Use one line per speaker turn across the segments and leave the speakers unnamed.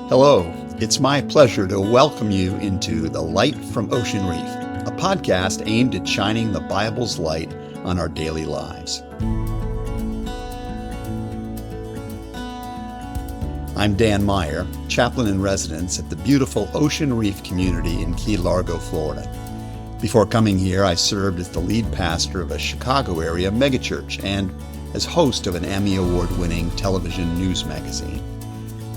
Hello, it's my pleasure to welcome you into The Light from Ocean Reef, a podcast aimed at shining the Bible's light on our daily lives. I'm Dan Meyer, chaplain in residence at the beautiful Ocean Reef community in Key Largo, Florida. Before coming here, I served as the lead pastor of a Chicago area megachurch and as host of an Emmy Award-winning television news magazine.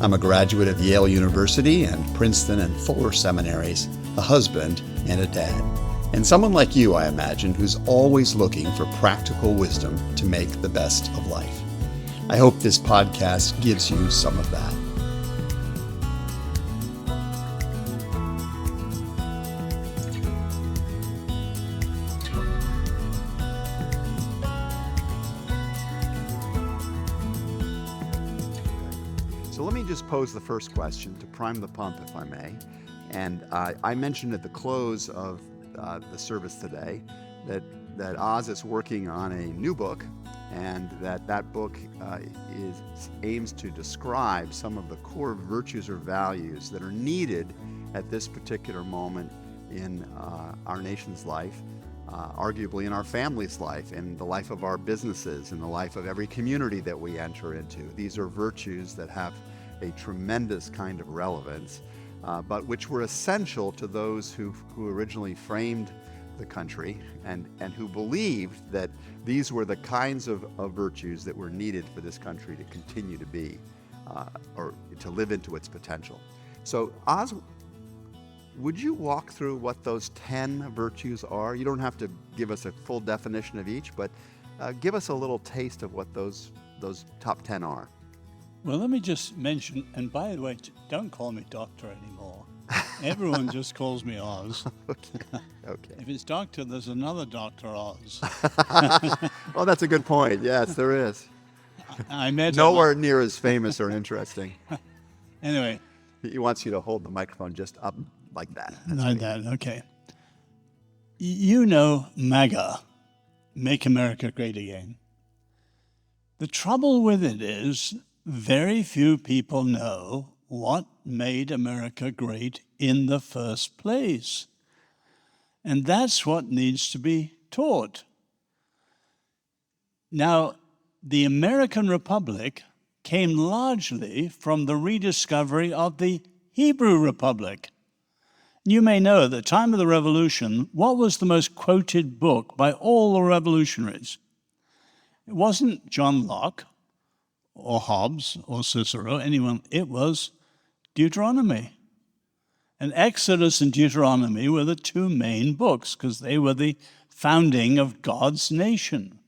I'm a graduate of Yale University and Princeton and Fuller seminaries, a husband and a dad. And someone like you, I imagine, who's always looking for practical wisdom to make the best of life. I hope this podcast gives you some of that. So let me just pose the first question to prime the pump, if I may. And I mentioned at the close of the service today that Oz is working on a new book, and that book aims to describe some of the core virtues or values that are needed at this particular moment in our nation's life, arguably in our family's life, in the life of our businesses, in the life of every community that we enter into. These are virtues that have a tremendous kind of relevance, but which were essential to those who originally framed the country and who believed that these were the kinds of virtues that were needed for this country to continue to be, or to live into its potential. So Oz, would you walk through what those 10 virtues are? You don't have to give us a full definition of each, but give us a little taste of what those top 10 are.
Well, let me just mention, and by the way, don't call me doctor anymore. Everyone just calls me Oz.
Okay.
If it's doctor, there's another Dr. Oz.
Well, that's a good point. Yes, there is.
I met
Nowhere near as famous or interesting.
Anyway.
He wants you to hold the microphone just up like that.
Like that, okay. You know MAGA, Make America Great Again. The trouble with it is very few people know what made America great in the first place. And that's what needs to be taught. Now, the American Republic came largely from the rediscovery of the Hebrew Republic. You may know at the time of the Revolution, what was the most quoted book by all the revolutionaries? It wasn't John Locke or Hobbes or Cicero, anyone. It was Deuteronomy. And Exodus and Deuteronomy were the two main books because they were the founding of God's nation.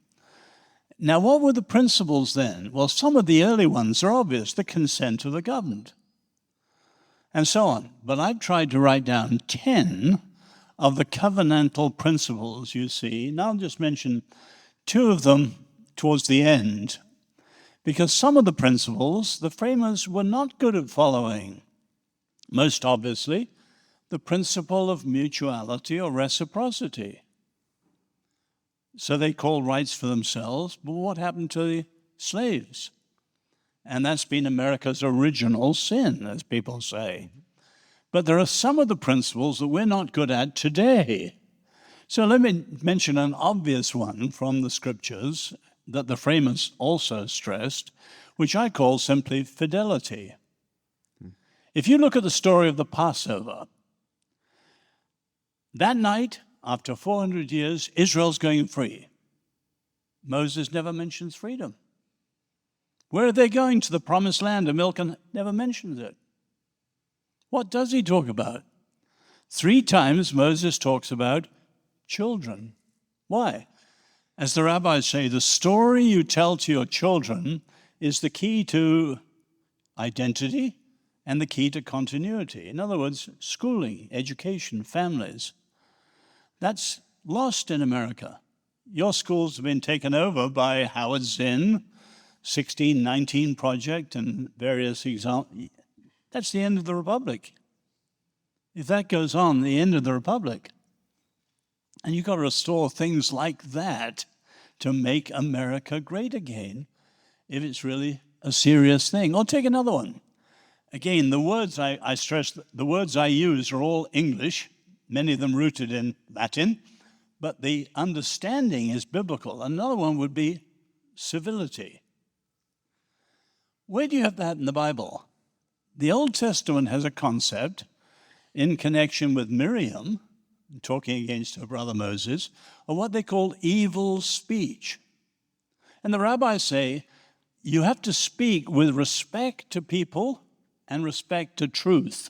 Now, what were the principles then? Well, some of the early ones are obvious: the consent of the governed, and so on. But I've tried to write down 10 of the covenantal principles you see. Now I'll just mention 2 of them towards the end, because some of the principles the framers were not good at following. Most obviously, the principle of mutuality or reciprocity. So they called rights for themselves, but what happened to the slaves? And that's been America's original sin, as people say. But there are some of the principles that we're not good at today. So let me mention an obvious one from the scriptures that the framers also stressed, which I call simply fidelity. If you look at the story of the Passover, that night, after 400 years, Israel's going free. Moses never mentions freedom. Where are they going? To the promised land of milk and never mentions it. What does he talk about? 3 times Moses talks about children. Why? As the rabbis say, the story you tell to your children is the key to identity and the key to continuity. In other words, schooling, education, families. That's lost in America. Your schools have been taken over by Howard Zinn, 1619 Project, and various examples. That's the end of the Republic. If that goes on, the end of the Republic. And you've got to restore things like that to make America great again if it's really a serious thing. Or take another one. Again, the words I stress, the words I use are all English, many of them rooted in Latin, but the understanding is biblical. Another one would be civility. Where do you have that in the Bible? The Old Testament has a concept in connection with Miriam, talking against her brother Moses, of what they call evil speech. And the rabbis say you have to speak with respect to people and respect to truth.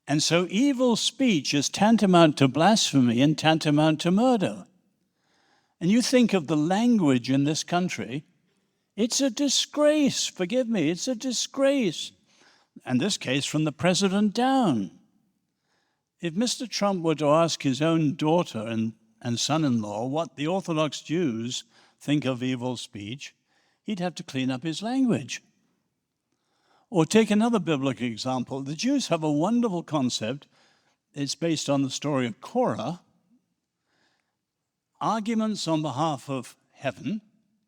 And so evil speech is tantamount to blasphemy and tantamount to murder. And you think of the language in this country, it's a disgrace, forgive me, it's a disgrace. In this case, from the president down. If Mr. Trump were to ask his own daughter and son-in-law what the Orthodox Jews think of evil speech, he'd have to clean up his language. Or take another biblical example. The Jews have a wonderful concept. It's based on the story of Korah. Arguments on behalf of heaven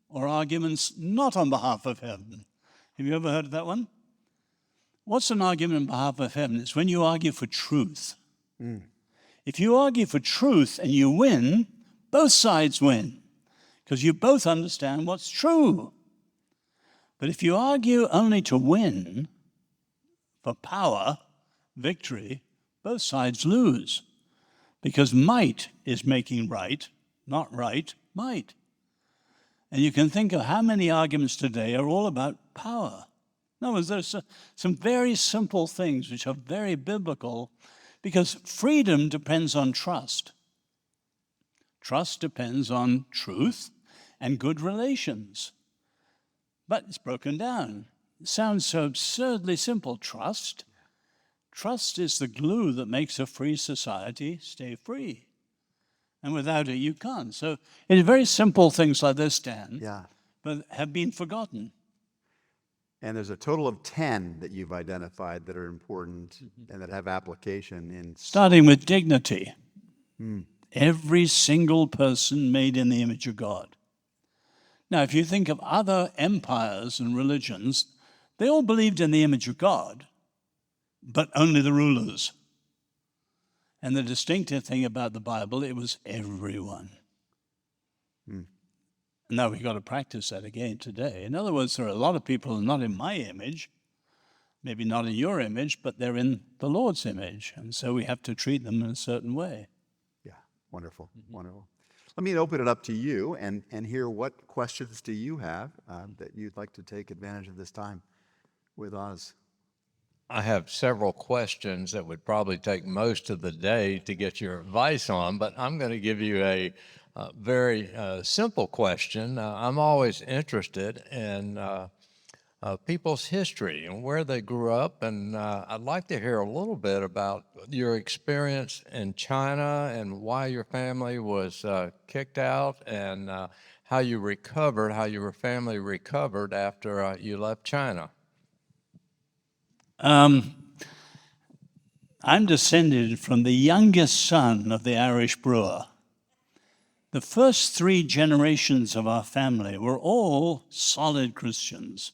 or arguments not on behalf of heaven. Have you ever heard of that one? What's an argument on behalf of heaven? It's when you argue for truth. If you argue for truth and you win, both sides win because you both understand what's true. But if you argue only to win, for power, victory, both sides lose because might is making right, not right, might. And you can think of how many arguments today are all about power. In other words, there's some very simple things which are very biblical because freedom depends on trust. Trust depends on truth and good relations. But it's broken down. It sounds so absurdly simple. Trust. Trust is the glue that makes a free society stay free. And without it, you can't. So it's very simple things like this, Dan, but have been forgotten.
And there's a total of 10 that you've identified that are important and that have application in...
Starting with dignity. Every single person made in the image of God. Now, if you think of other empires and religions, they all believed in the image of God, but only the rulers. And the distinctive thing about the Bible, it was everyone. Now we've got to practice that again today. In other words, there are a lot of people who are not in my image, maybe not in your image, but they're in the Lord's image. And so we have to treat them in a certain way.
Yeah, wonderful, wonderful. Let me open it up to you and hear what questions do you have that you'd like to take advantage of this time with Oz.
I have several questions that would probably take most of the day to get your advice on, but I'm going to give you a very simple question. I'm always interested in people's history and where they grew up, and I'd like to hear a little bit about your experience in China and why your family was kicked out and how you recovered, how your family recovered after you left China.
I'm descended from the youngest son of the Irish brewer. The first 3 generations of our family were all solid Christians.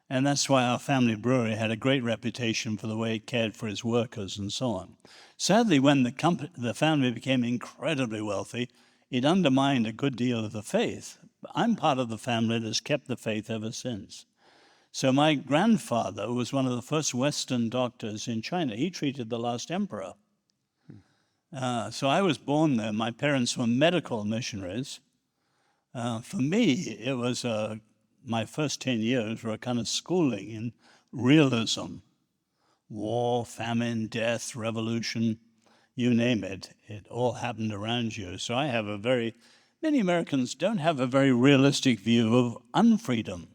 And that's why our family brewery had a great reputation for the way it cared for its workers and so on. Sadly, when the family became incredibly wealthy, it undermined a good deal of the faith. I'm part of the family that has kept the faith ever since. So my grandfather was one of the first Western doctors in China. He treated the last emperor. So I was born there. My parents were medical missionaries. For me, it was my first 10 years were a kind of schooling in realism. War, famine, death, revolution, you name it. It all happened around you. So I have many Americans don't have a very realistic view of unfreedom.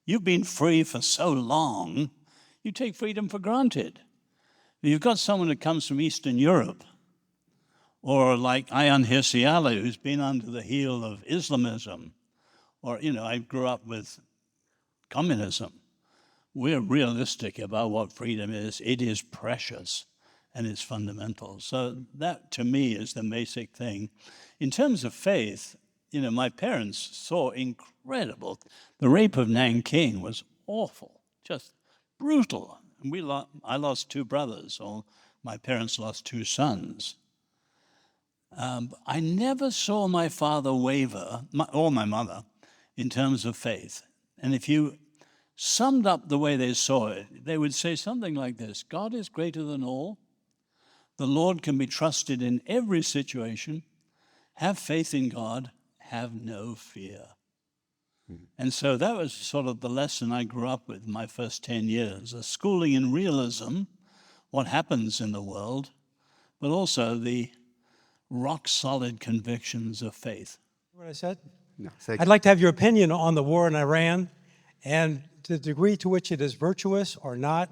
You've been free for so long, you take freedom for granted. You've got someone that comes from Eastern Europe, or like Ayaan Hirsi Ali, who's been under the heel of Islamism, or, I grew up with communism. We're realistic about what freedom is. It is precious and it's fundamental. So that, to me, is the basic thing. In terms of faith, my parents saw incredible. The rape of Nanking was awful, just brutal. And I lost two brothers, or my parents lost two sons. I never saw my father waver, or my mother, in terms of faith. And if you summed up the way they saw it, they would say something like this: God is greater than all. The Lord can be trusted in every situation. Have faith in God. Have no fear. And so that was sort of the lesson I grew up with my first 10 years, a schooling in realism, what happens in the world, but also the rock-solid convictions of faith.
What I said?
No, thank
I'd
you.
like to have your opinion on the war in Iran and the degree to which it is virtuous or not,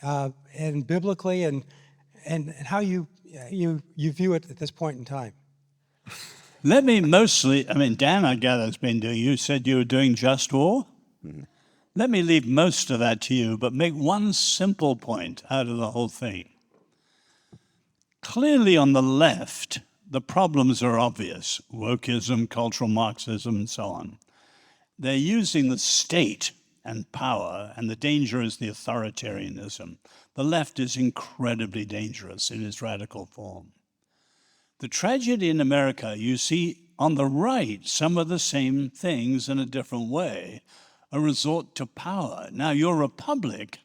and biblically, and how you view it at this point in time.
Let me Dan, I gather, has been doing, you said you were doing just war? Mm-hmm. Let me leave most of that to you, but make one simple point out of the whole thing. Clearly on the left, the problems are obvious: wokeism, cultural Marxism, and so on. They're using the state and power, and the danger is the authoritarianism. The left is incredibly dangerous in its radical form. The tragedy in America, you see on the right some of the same things in a different way, a resort to power. Now, your republic,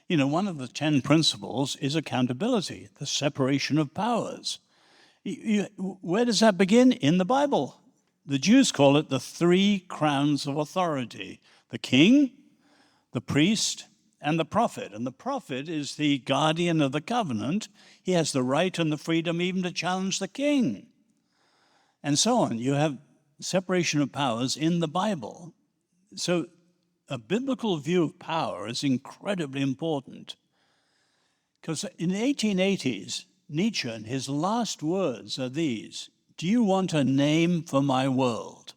one of the 10 principles is accountability, the separation of powers. Where does that begin? In the Bible. The Jews call it the 3 crowns of authority: the king, the priest, and the prophet. And the prophet is the guardian of the covenant. He has the right and the freedom even to challenge the king, and so on. You have separation of powers in the Bible. So a biblical view of power is incredibly important, because in the 1880s, Nietzsche, and his last words are these: "Do you want a name for my world?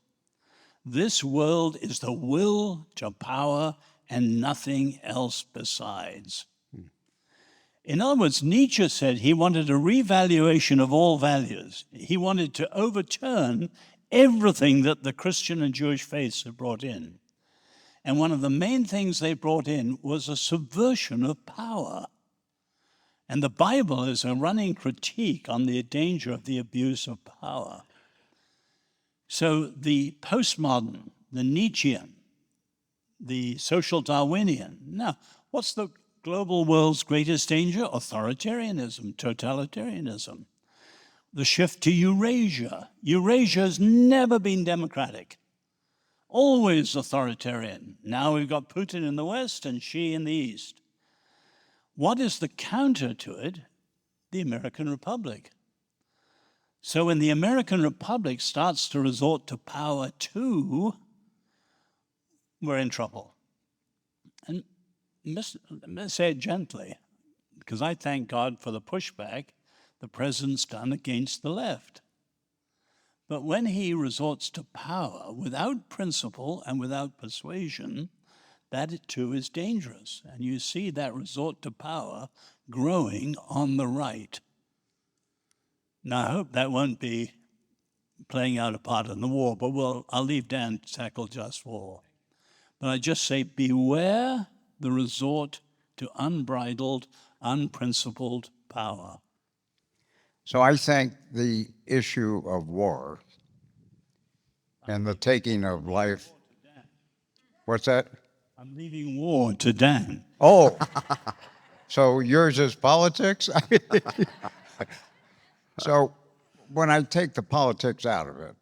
This world is the will to power and nothing else besides." In other words, Nietzsche said he wanted a revaluation of all values. He wanted to overturn everything that the Christian and Jewish faiths had brought in. And one of the main things they brought in was a subversion of power. And the Bible is a running critique on the danger of the abuse of power. So the postmodern, the Nietzschean, the social Darwinian. Now, what's the global world's greatest danger? Authoritarianism, totalitarianism. The shift to Eurasia. Eurasia has never been democratic, always authoritarian. Now we've got Putin in the West and Xi in the East. What is the counter to it? The American Republic. So when the American Republic starts to resort to power too, we're in trouble. And let me say it gently, because I thank God for the pushback the president's done against the left. But when he resorts to power without principle and without persuasion, that too is dangerous. And you see that resort to power growing on the right. Now, I hope that won't be playing out a part in the war, but I'll leave Dan to tackle just war. But I just say, beware the resort to unbridled, unprincipled power.
So I think the issue of war and the taking of life. What's that?
I'm leaving war to Dan.
Oh, so yours is politics? So when I take the politics out of it,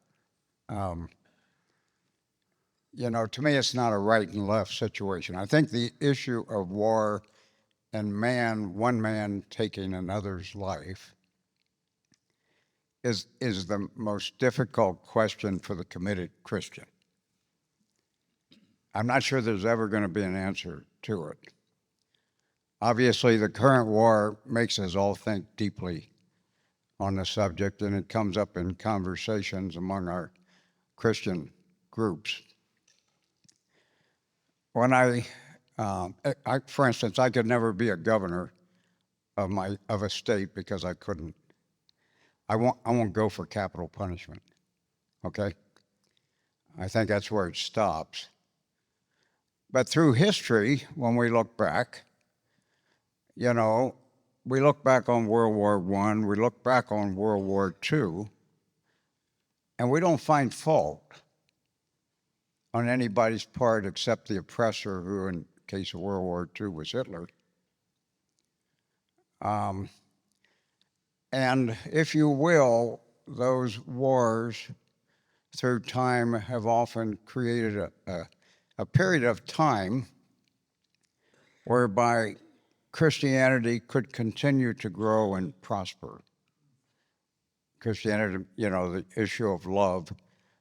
to me it's not a right and left situation. I think the issue of war and one man taking another's life is the most difficult question for the committed Christian. I'm not sure there's ever going to be an answer to it. Obviously, the current war makes us all think deeply on the subject, and it comes up in conversations among our Christian groups. When for instance, I could never be a governor of a state because I couldn't. I won't go for capital punishment. Okay? I think that's where it stops. But through history, when we look back, you know, we look back on World War I, we look back on World War II, and we don't find fault on anybody's part except the oppressor, who in the case of World War II was Hitler. And if you will, those wars through time have often created a period of time whereby Christianity could continue to grow and prosper. Christianity, you know, the issue of love,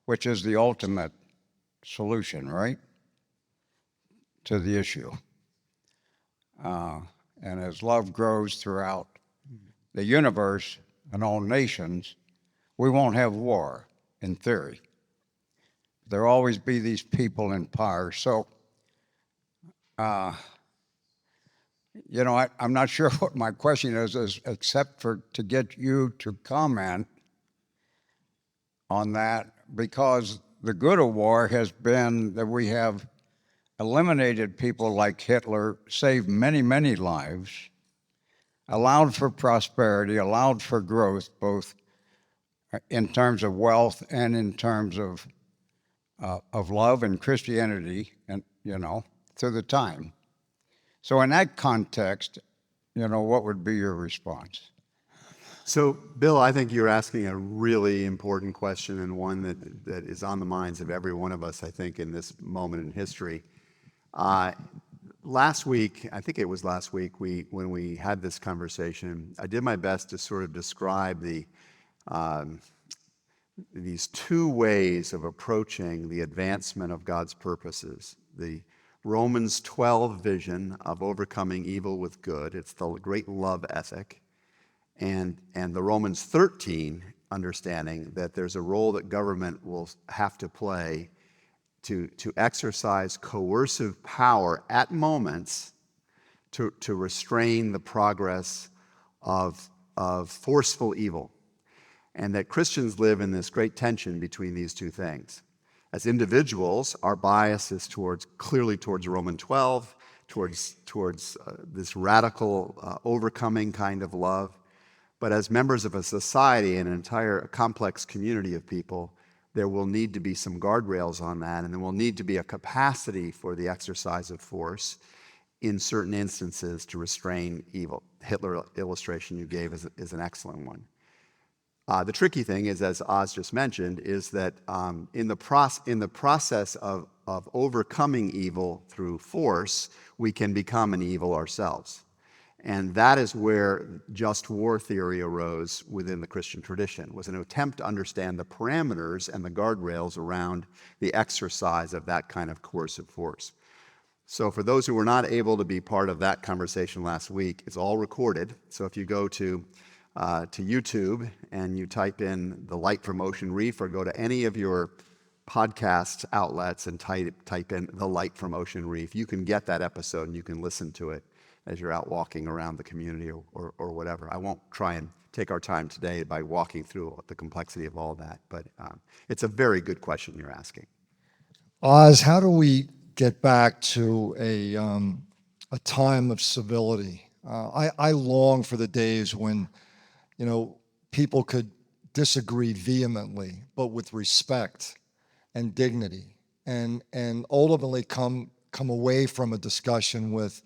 which is the ultimate solution, right, to the issue. And as love grows throughout the universe and all nations, we won't have war, in theory. There'll always be these people in power. So, you know, I'm not sure what my question is except for to get you to comment on that, because the good of war has been that we have eliminated people like Hitler, saved many, many lives, allowed for prosperity, allowed for growth, both in terms of wealth and in terms of love and Christianity, and, you know, through the time. So in that context, you know, what would be your response?
So, Bill, I think you're asking a really important question, and one that is on the minds of every one of us, I think, in this moment in history. Last week, I think it was last week, when we had this conversation, I did my best to sort of describe these two ways of approaching the advancement of God's purposes. The Romans 12 vision of overcoming evil with good, it's the great love ethic, and the Romans 13 understanding that there's a role that government will have to play to exercise coercive power at moments to restrain the progress of forceful evil. And that Christians live in this great tension between these two things. As individuals, our bias is clearly towards Roman 12, towards this radical overcoming kind of love. But as members of a society, an entire complex community of people, there will need to be some guardrails on that, and there will need to be a capacity for the exercise of force in certain instances to restrain evil. Hitler illustration you gave is an excellent one. The tricky thing is, as Oz just mentioned, is that in the process of overcoming evil through force, we can become an evil ourselves. And that is where just war theory arose within the Christian tradition, was an attempt to understand the parameters and the guardrails around the exercise of that kind of coercive force. So for those who were not able to be part of that conversation last week, it's all recorded. So if you go to YouTube and you type in the Light from Ocean Reef, or go to any of your podcast outlets and type in the Light from Ocean Reef, you can get that episode and you can listen to it as you're out walking around the community or whatever. I won't try and take our time today by walking through the complexity of all that, but it's a very good question you're asking.
Oz, how do we get back to a time of civility? I long for the days when, you know, people could disagree vehemently, but with respect and dignity, and ultimately come away from a discussion with,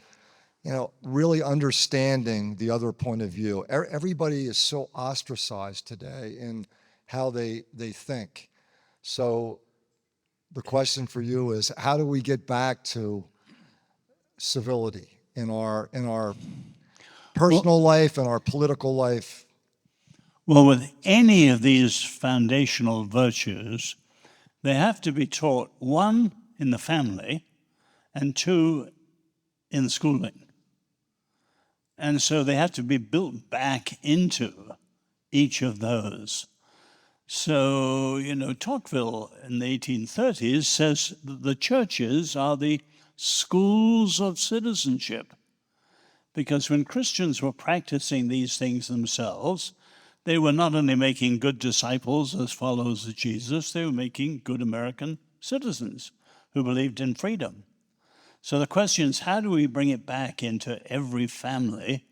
you know, really understanding the other point of view. Everybody is so ostracized today in how they think. So the question for you is, how do we get back to civility in our personal life and our political life?
Well, with any of these foundational virtues, they have to be taught, one, in the family, and two, in schooling. And so they have to be built back into each of those. So, you know, Tocqueville in the 1830s says that the churches are the schools of citizenship. Because when Christians were practicing these things themselves, they were not only making good disciples as followers of Jesus, they were making good American citizens who believed in freedom. So the question is, how do we bring it back into every family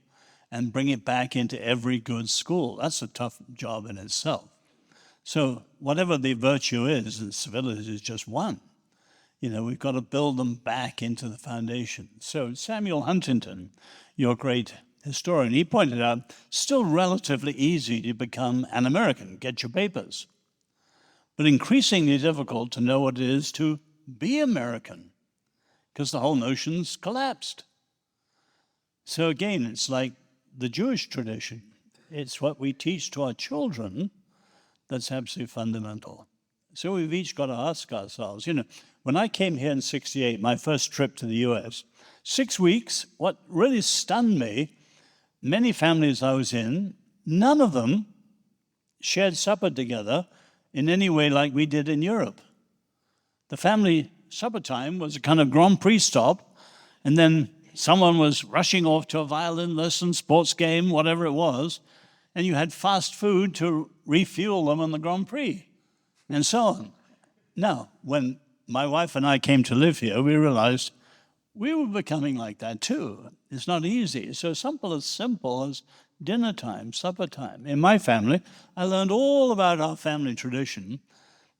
and bring it back into every good school? That's a tough job in itself. So whatever the virtue is, and civility is just one, we've got to build them back into the foundation. So Samuel Huntington, your great historian, he pointed out, still relatively easy to become an American, get your papers, but increasingly difficult to know what it is to be American, because the whole notion's collapsed. So again, it's like the Jewish tradition. It's what we teach to our children that's absolutely fundamental. So we've each got to ask ourselves, when I came here in '68, my first trip to the US, 6 weeks, what really stunned me, many families I was in, none of them shared supper together in any way like we did in Europe. The family supper time was a kind of Grand Prix stop, and then someone was rushing off to a violin lesson, sports game, whatever it was, and you had fast food to refuel them on the Grand Prix, and so on. Now, when my wife and I came to live here, we realized we were becoming like that too. It's not easy. So simple as dinner time, supper time. In my family, I learned all about our family tradition,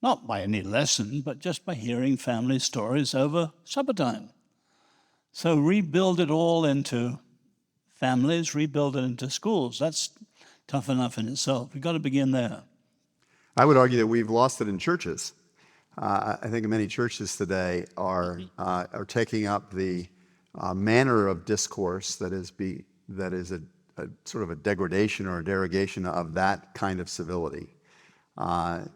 not by any lesson, but just by hearing family stories over supper time. So rebuild it all into families, rebuild it into schools. That's tough enough in itself. We've got to begin there.
I would argue that we've lost it in churches. I think many churches today are taking up the manner of discourse that is a sort of a degradation or a derogation of that kind of civility. A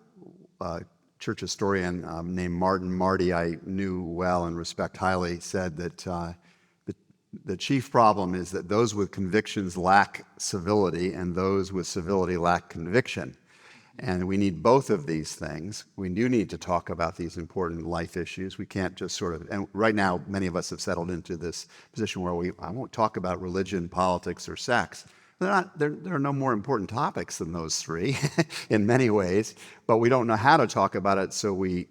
church historian named Martin Marty, I knew well and respect highly, said that the chief problem is that those with convictions lack civility and those with civility lack conviction. And we need both of these things. We do need to talk about these important life issues. We can't just and right now, many of us have settled into this position where I won't talk about religion, politics, or sex. There are no more important topics than those three in many ways, but we don't know how to talk about it, so we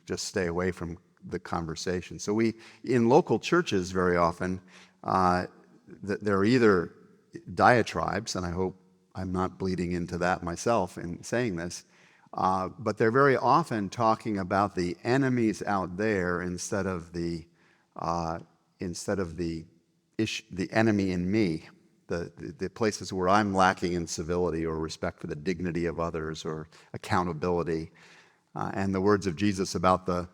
just stay away from the conversation. So in local churches very often, there are either diatribes, and I hope I'm not bleeding into that myself in saying this, but they're very often talking about the enemies out there instead of the enemy in me, the places where I'm lacking in civility or respect for the dignity of others or accountability. And the words of Jesus about the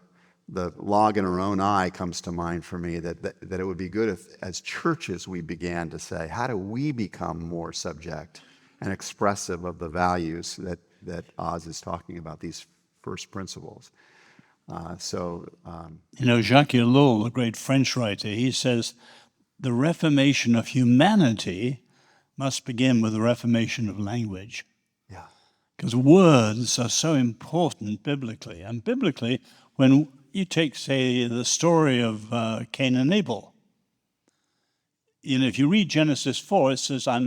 log in our own eye comes to mind for me, that it would be good if, as churches, we began to say, how do we become more subject and expressive of the values that Oz is talking about, these first principles.
Jacques Ellul, the great French writer, he says, the reformation of humanity must begin with the reformation of language.
Yeah.
Because words are so important biblically. And biblically, when you take, say, the story of Cain and Abel, if you read Genesis 4, it says, I'd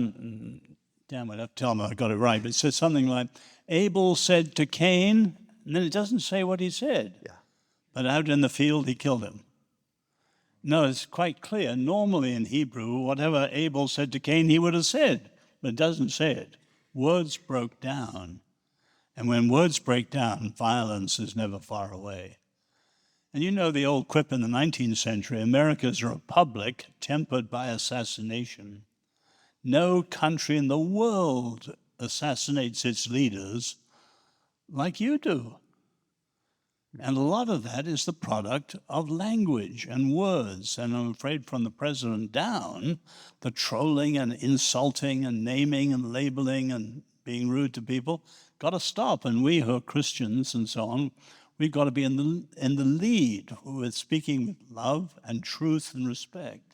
have to tell him I got it right, but it says something like, Abel said to Cain, and then it doesn't say what he said.
Yeah.
But out in the field, he killed him. No, it's quite clear. Normally in Hebrew, whatever Abel said to Cain, he would have said, but it doesn't say it. Words broke down. And when words break down, violence is never far away. And the old quip in the 19th century, America's a republic tempered by assassination. No country in the world assassinates its leaders like you do. And a lot of that is the product of language and words. And I'm afraid from the president down, the trolling and insulting and naming and labeling and being rude to people got to stop. And we who are Christians and so on, we've got to be in the lead with speaking with love and truth and respect.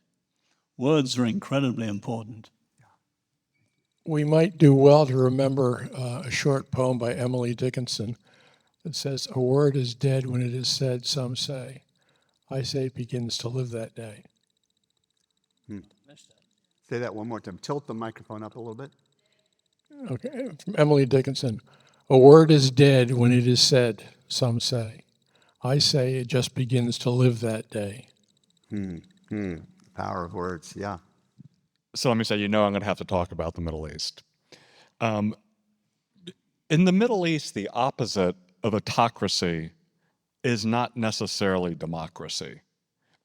Words are incredibly important.
We might do well to remember a short poem by Emily Dickinson that says, "A word is dead when it is said, some say. I say it begins to live that day."
Say that one more time. Tilt the microphone up a little bit.
Okay, from Emily Dickinson. "A word is dead when it is said, some say. I say it just begins to live that day.
Power of words, yeah.
So let me say, I'm going to have to talk about the Middle East. In the Middle East, the opposite of autocracy is not necessarily democracy.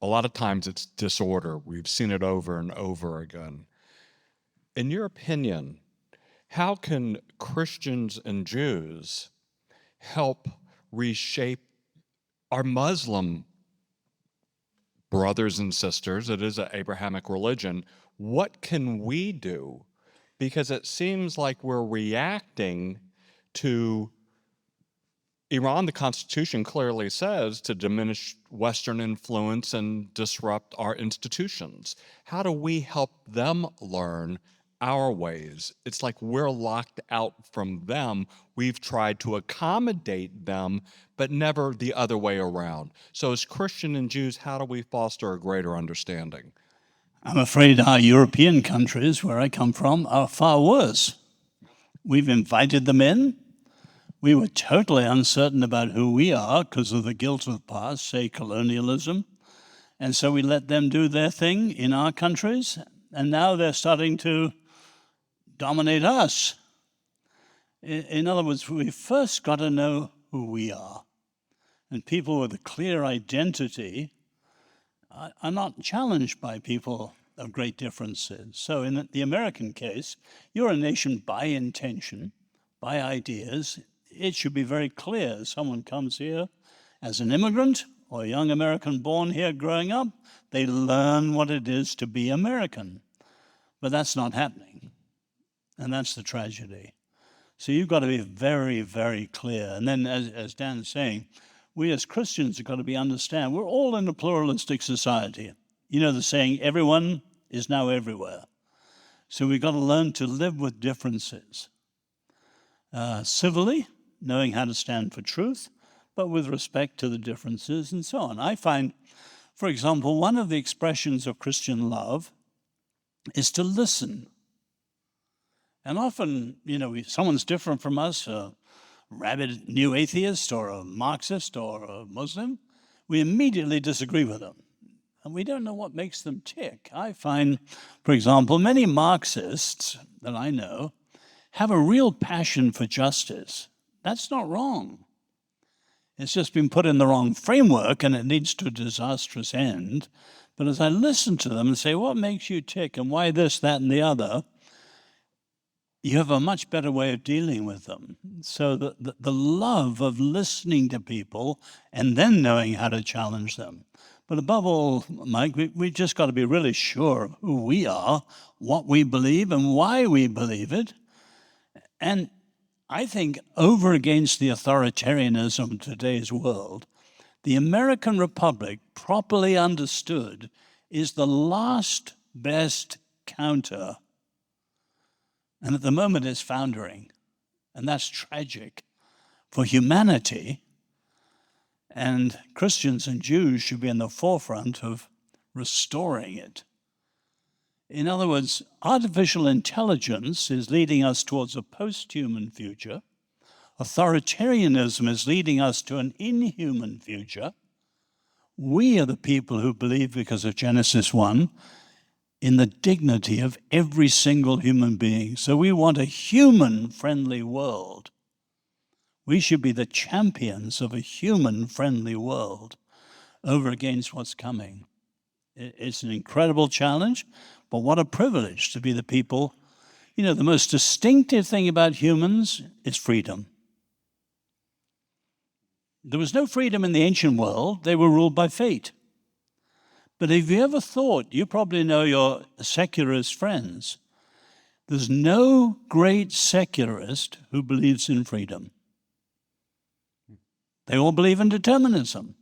A lot of times it's disorder. We've seen it over and over again. In your opinion, how can Christians and Jews help reshape our Muslim brothers and sisters? It is an Abrahamic religion. What can we do? Because it seems like we're reacting to Iran. The Constitution clearly says to diminish Western influence and disrupt our institutions. How do we help them learn our ways? It's like we're locked out from them. We've tried to accommodate them, but never the other way around. So as Christian and Jews, how do we foster a greater understanding?
I'm afraid our European countries, where I come from, are far worse. We've invited them in. We were totally uncertain about who we are because of the guilt of the past, say colonialism. And so we let them do their thing in our countries, and now they're starting to dominate us. In other words, we first got to know who we are. And people with a clear identity are not challenged by people of great differences. So in the American case, you're a nation by intention, by ideas. It should be very clear. Someone comes here as an immigrant or a young American born here growing up, they learn what it is to be American. But that's not happening. And that's the tragedy. So you've got to be very, very clear. And then, as Dan's saying, we as Christians have got to understand we're all in a pluralistic society. You know the saying, everyone is now everywhere. So we've got to learn to live with differences. Civilly, knowing how to stand for truth, but with respect to the differences and so on. I find, for example, one of the expressions of Christian love is to listen. And often, if someone's different from us, a rabid new atheist or a Marxist or a Muslim, we immediately disagree with them. And we don't know what makes them tick. I find, for example, many Marxists that I know have a real passion for justice. That's not wrong. It's just been put in the wrong framework and it leads to a disastrous end. But as I listen to them and say, what makes you tick and why this, that, and the other, you have a much better way of dealing with them. So the love of listening to people and then knowing how to challenge them. But above all, Mike, we just got to be really sure of who we are, what we believe, and why we believe it. And I think over against the authoritarianism of today's world, the American Republic, properly understood, is the last best counter. And at the moment it's foundering. And that's tragic for humanity. And Christians and Jews should be in the forefront of restoring it. In other words, artificial intelligence is leading us towards a post-human future. Authoritarianism is leading us to an inhuman future. We are the people who believe, because of Genesis 1, in the dignity of every single human being. So we want a human-friendly world. We should be the champions of a human-friendly world over against what's coming. It's an incredible challenge, but what a privilege to be the people. The most distinctive thing about humans is freedom. There was no freedom in the ancient world. They were ruled by fate. But have you ever thought, you probably know your secularist friends, there's no great secularist who believes in freedom. They all believe in determinism.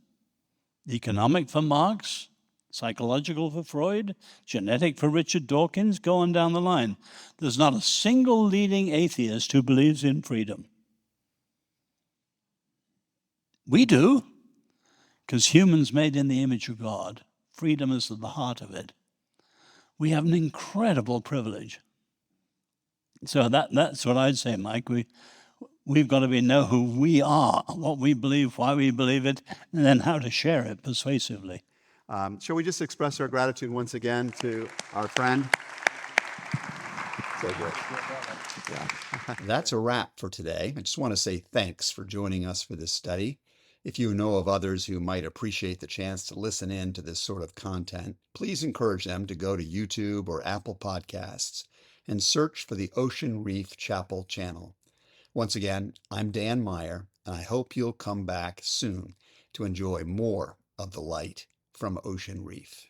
Economic for Marx, psychological for Freud, genetic for Richard Dawkins, go on down the line. There's not a single leading atheist who believes in freedom. We do, because humans made in the image of God. Freedom is at the heart of it. We have an incredible privilege. So that's what I'd say, Mike. we've got to know who we are, what we believe, why we believe it, and then how to share it persuasively.
Shall we just express our gratitude once again to our friend? So good. Yeah. That's a wrap for today. I just want to say thanks for joining us for this study. If you know of others who might appreciate the chance to listen in to this sort of content, please encourage them to go to YouTube or Apple Podcasts and search for the Ocean Reef Chapel channel. Once again, I'm Dan Meyer, and I hope you'll come back soon to enjoy more of the light from Ocean Reef.